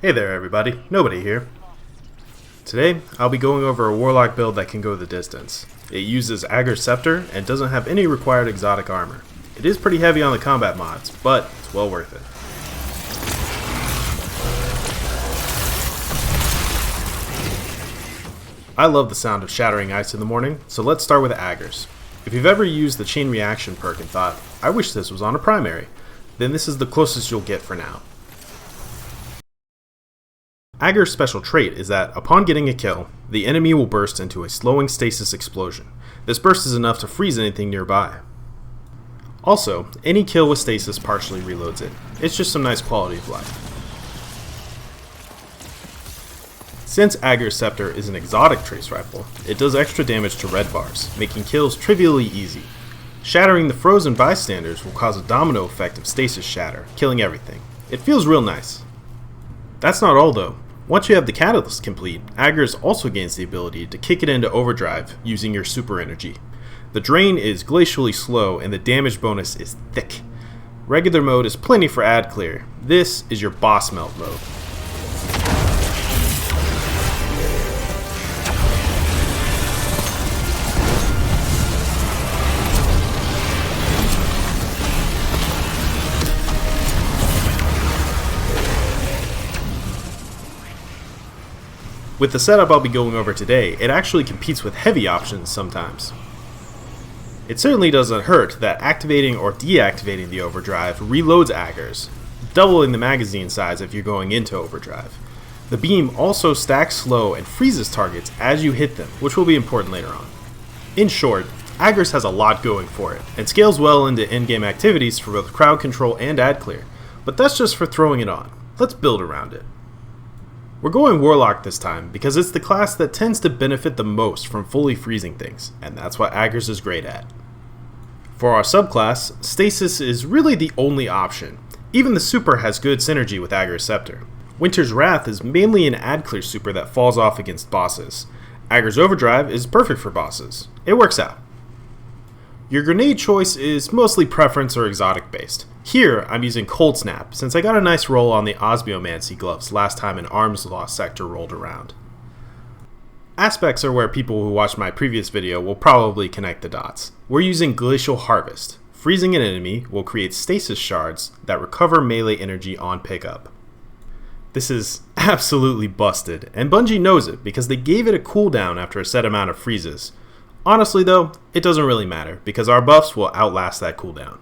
Hey there everybody, Nobody here. Today, I'll be going over a Warlock build that can go the distance. It uses Ager Scepter and doesn't have any required exotic armor. It is pretty heavy on the combat mods, but it's well worth it. I love the sound of shattering ice in the morning, so let's start with Agers. If you've ever used the chain reaction perk and thought, I wish this was on a primary, then this is the closest you'll get for now. Ager's special trait is that, upon getting a kill, the enemy will burst into a slowing stasis explosion. This burst is enough to freeze anything nearby. Also, any kill with stasis partially reloads it. It's just some nice quality of life. Since Ager's Scepter is an exotic trace rifle, it does extra damage to red bars, making kills trivially easy. Shattering the frozen bystanders will cause a domino effect of stasis shatter, killing everything. It feels real nice. That's not all though. Once you have the catalyst complete, Agers also gains the ability to kick it into overdrive using your super energy. The drain is glacially slow and the damage bonus is thick. Regular mode is plenty for ad clear. This is your boss melt mode. With the setup I'll be going over today, it actually competes with heavy options sometimes. It certainly doesn't hurt that activating or deactivating the overdrive reloads Agers, doubling the magazine size if you're going into overdrive. The beam also stacks slow and freezes targets as you hit them, which will be important later on. In short, Agers has a lot going for it, and scales well into in-game activities for both crowd control and ad clear, but that's just for throwing it on. Let's build around it. We're going Warlock this time because it's the class that tends to benefit the most from fully freezing things, and that's what Agers is great at. For our subclass, Stasis is really the only option. Even the super has good synergy with Ager's Scepter. Winter's Wrath is mainly an ad clear super that falls off against bosses. Ager's Overdrive is perfect for bosses. It works out. Your grenade choice is mostly preference or exotic based. Here, I'm using Cold Snap, since I got a nice roll on the Osmiomancy gloves last time an Arms Lost sector rolled around. Aspects are where people who watched my previous video will probably connect the dots. We're using Glacial Harvest. Freezing an enemy will create stasis shards that recover melee energy on pickup. This is absolutely busted, and Bungie knows it because they gave it a cooldown after a set amount of freezes. Honestly though, it doesn't really matter, because our buffs will outlast that cooldown.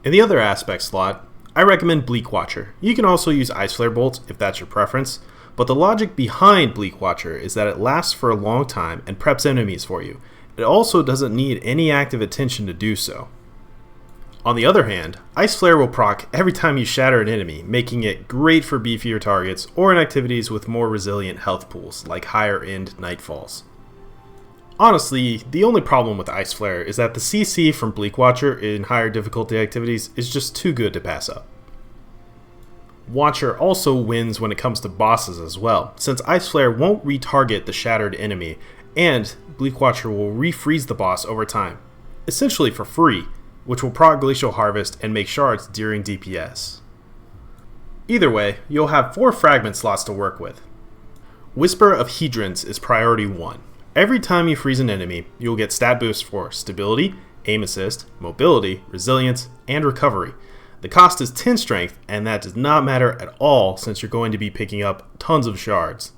In the other aspect slot, I recommend Bleak Watcher. You can also use Ice Flare Bolts if that's your preference, but the logic behind Bleak Watcher is that it lasts for a long time and preps enemies for you. It also doesn't need any active attention to do so. On the other hand, Ice Flare will proc every time you shatter an enemy, making it great for beefier targets or in activities with more resilient health pools, like higher end Nightfalls. Honestly, the only problem with Ice Flare is that the CC from Bleak Watcher in higher difficulty activities is just too good to pass up. Watcher also wins when it comes to bosses as well, since Ice Flare won't retarget the shattered enemy, and Bleak Watcher will refreeze the boss over time, essentially for free, which will proc Glacial Harvest and make shards during DPS. Either way, you'll have 4 fragment slots to work with. Whisper of Hedrons is priority 1. Every time you freeze an enemy, you'll get stat boosts for stability, aim assist, mobility, resilience, and recovery. The cost is 10 strength, and that does not matter at all since you're going to be picking up tons of shards.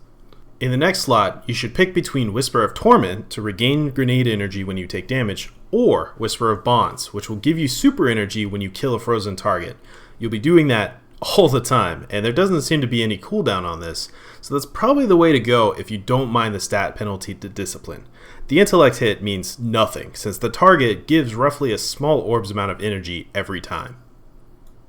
In the next slot, you should pick between Whisper of Torment to regain grenade energy when you take damage, or Whisper of Bonds, which will give you super energy when you kill a frozen target. You'll be doing that all the time, and there doesn't seem to be any cooldown on this, so that's probably the way to go if you don't mind the stat penalty to discipline. The intellect hit means nothing, since the target gives roughly a small orbs amount of energy every time.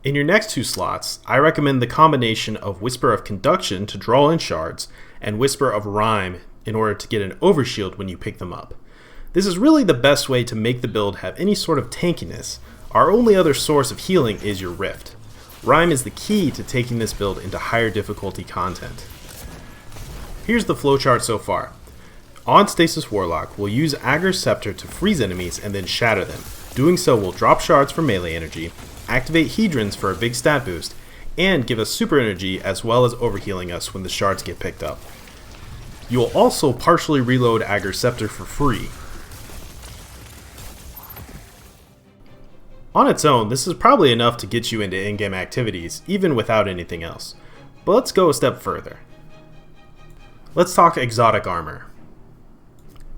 In your next 2 slots, I recommend the combination of Whisper of Conduction to draw in shards, and Whisper of Rhyme in order to get an overshield when you pick them up. This is really the best way to make the build have any sort of tankiness. Our only other source of healing is your Rift. Rhyme is the key to taking this build into higher difficulty content. Here's the flowchart so far. On Stasis Warlock, we'll use Ager's Scepter to freeze enemies and then shatter them. Doing so will drop shards for melee energy, activate Hedrons for a big stat boost, and give us super energy as well as overhealing us when the shards get picked up. You will also partially reload Ager's Scepter for free. On its own, this is probably enough to get you into in-game activities, even without anything else. But let's go a step further. Let's talk exotic armor.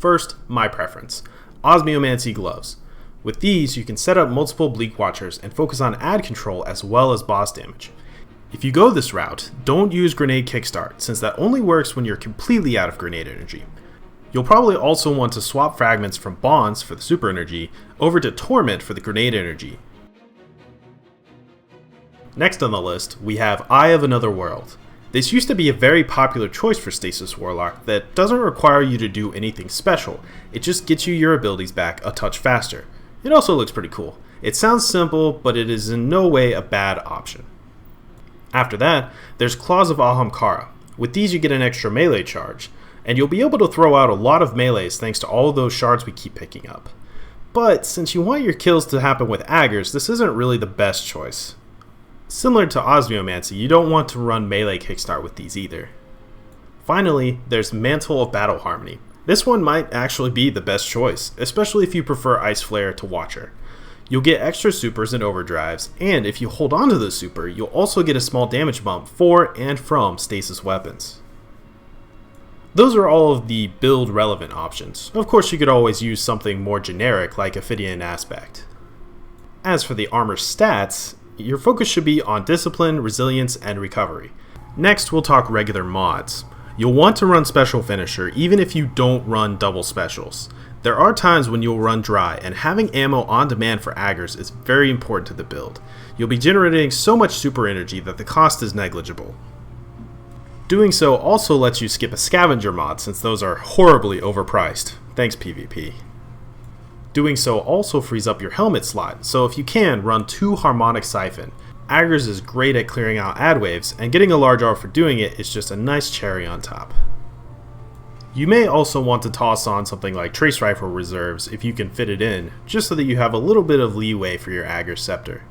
First, my preference, Osmiomancy gloves. With these, you can set up multiple Bleak Watchers and focus on ad control as well as boss damage. If you go this route, don't use Grenade Kickstart, since that only works when you're completely out of grenade energy. You'll probably also want to swap fragments from Bonds for the super energy over to Torment for the grenade energy. Next on the list, we have Eye of Another World. This used to be a very popular choice for Stasis Warlock that doesn't require you to do anything special, it just gets you your abilities back a touch faster. It also looks pretty cool. It sounds simple, but it is in no way a bad option. After that, there's Claws of Ahamkara. With these you get an extra melee charge, and you'll be able to throw out a lot of melees thanks to all of those shards we keep picking up. But since you want your kills to happen with Agers, this isn't really the best choice. Similar to Osmiomancy, you don't want to run melee kickstart with these either. Finally, there's Mantle of Battle Harmony. This one might actually be the best choice, especially if you prefer Ice Flare to Watcher. You'll get extra supers and overdrives, and if you hold on to the super, you'll also get a small damage bump for and from stasis weapons. Those are all of the build relevant options. Of course, you could always use something more generic like Ophidian Aspect. As for the armor stats, your focus should be on Discipline, Resilience, and Recovery. Next, we'll talk regular mods. You'll want to run Special Finisher even if you don't run double specials. There are times when you'll run dry, and having ammo on demand for Agers is very important to the build. You'll be generating so much super energy that the cost is negligible. Doing so also lets you skip a Scavenger mod since those are horribly overpriced. Thanks PvP. Doing so also frees up your helmet slot, so if you can, run 2 Harmonic Siphon. Agers is great at clearing out ad waves, and getting a large R for doing it is just a nice cherry on top. You may also want to toss on something like Trace Rifle Reserves if you can fit it in, just so that you have a little bit of leeway for your Ager Scepter.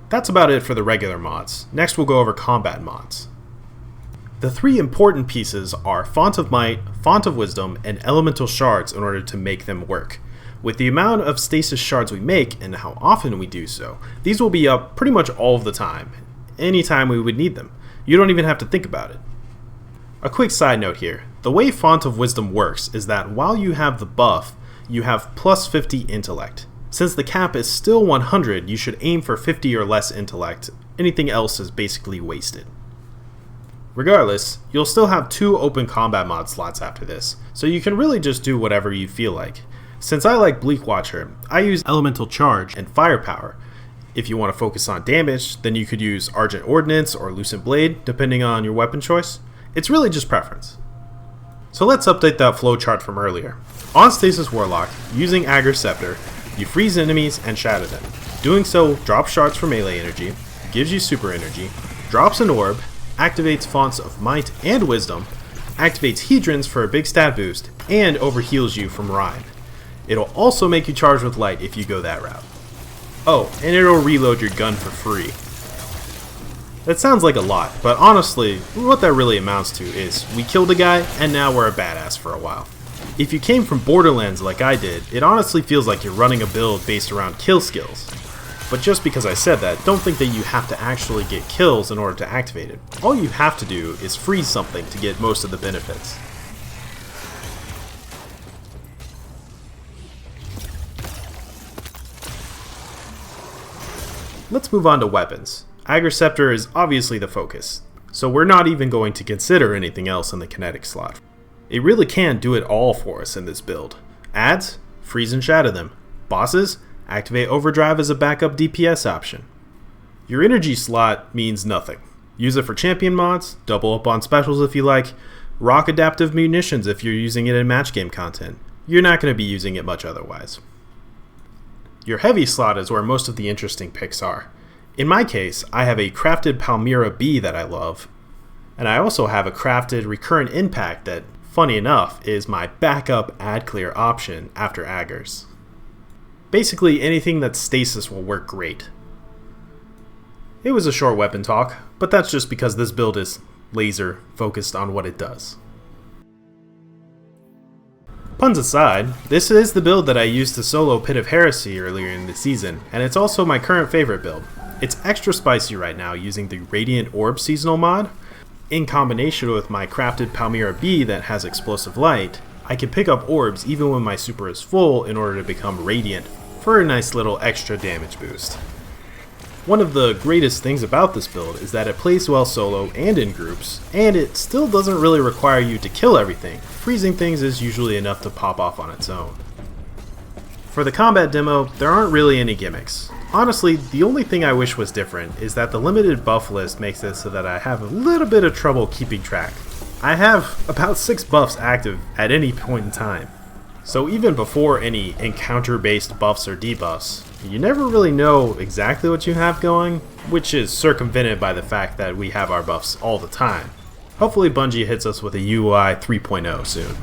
That's about it for the regular mods. Next we'll go over combat mods. The 3 important pieces are Font of Might, Font of Wisdom, and Elemental Shards in order to make them work. With the amount of stasis shards we make and how often we do so, these will be up pretty much all of the time, anytime we would need them. You don't even have to think about it. A quick side note here, the way Font of Wisdom works is that while you have the buff, you have plus 50 intellect. Since the cap is still 100, you should aim for 50 or less intellect, anything else is basically wasted. Regardless, you'll still have 2 open combat mod slots after this, so you can really just do whatever you feel like. Since I like Bleak Watcher, I use Elemental Charge and Firepower. If you want to focus on damage, then you could use Argent Ordnance or Lucent Blade, depending on your weapon choice. It's really just preference. So let's update that flowchart from earlier. On Stasis Warlock, using Ager Scepter, you freeze enemies and shatter them. Doing so drops shards for melee energy, gives you super energy, drops an orb, activates Fonts of Might and Wisdom, activates Hedrons for a big stat boost, and overheals you from Rime. It'll also make you charge with light if you go that route. Oh, and it'll reload your gun for free. That sounds like a lot, but honestly, what that really amounts to is we killed a guy and now we're a badass for a while. If you came from Borderlands like I did, it honestly feels like you're running a build based around kill skills. But just because I said that, don't think that you have to actually get kills in order to activate it. All you have to do is freeze something to get most of the benefits. Let's move on to weapons. Ager Scepter is obviously the focus, so we're not even going to consider anything else in the kinetic slot. It really can do it all for us in this build. Ads? Freeze and shatter them. Bosses? Activate Overdrive as a backup DPS option. Your energy slot means nothing. Use it for champion mods, double up on specials if you like, rock adaptive munitions if you're using it in match game content. You're not going to be using it much otherwise. Your heavy slot is where most of the interesting picks are. In my case, I have a crafted Palmyra B that I love, and I also have a crafted Recurrent Impact that, funny enough, is my backup ad clear option after Agers. Basically, anything that's stasis will work great. It was a short weapon talk, but that's just because this build is laser focused on what it does. Puns aside, this is the build that I used to solo Pit of Heresy earlier in the season, and it's also my current favorite build. It's extra spicy right now using the Radiant Orb seasonal mod. In combination with my crafted Palmyra Bee that has explosive light, I can pick up orbs even when my super is full in order to become radiant for a nice little extra damage boost. One of the greatest things about this build is that it plays well solo and in groups, and it still doesn't really require you to kill everything. Freezing things is usually enough to pop off on its own. For the combat demo, there aren't really any gimmicks. Honestly, the only thing I wish was different is that the limited buff list makes it so that I have a little bit of trouble keeping track. I have about 6 buffs active at any point in time. So even before any encounter-based buffs or debuffs, you never really know exactly what you have going, which is circumvented by the fact that we have our buffs all the time. Hopefully Bungie hits us with a UI 3.0 soon.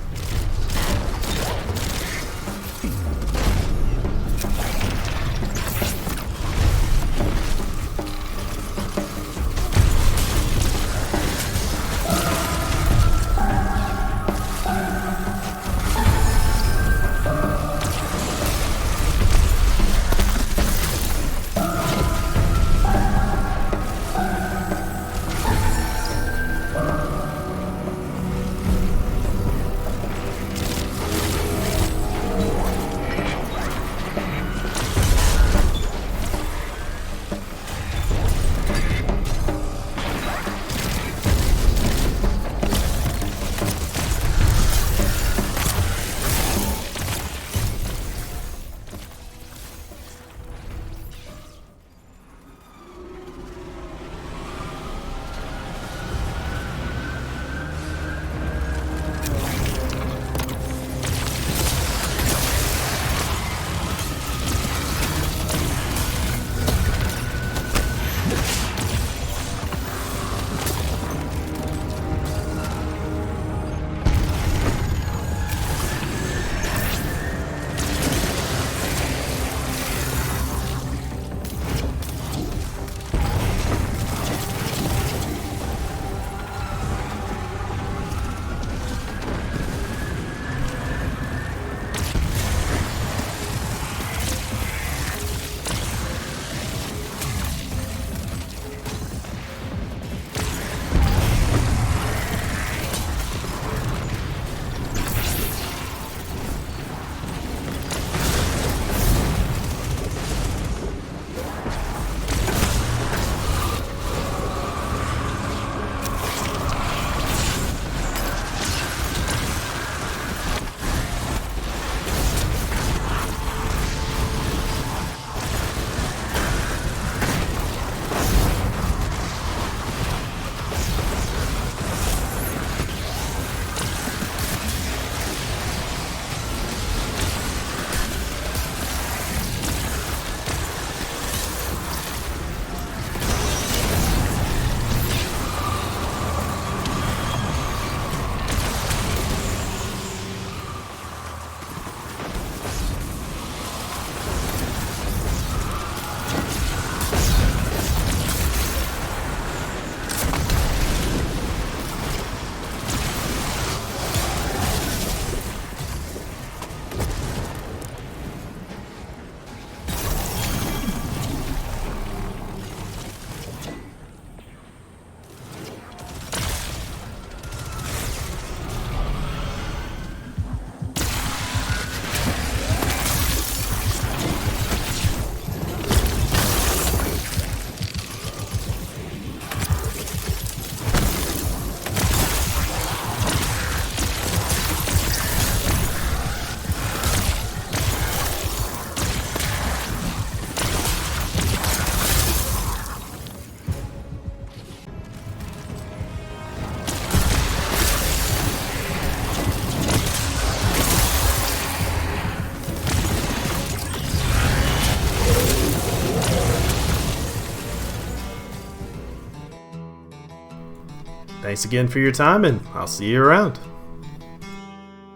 Thanks again for your time, and I'll see you around.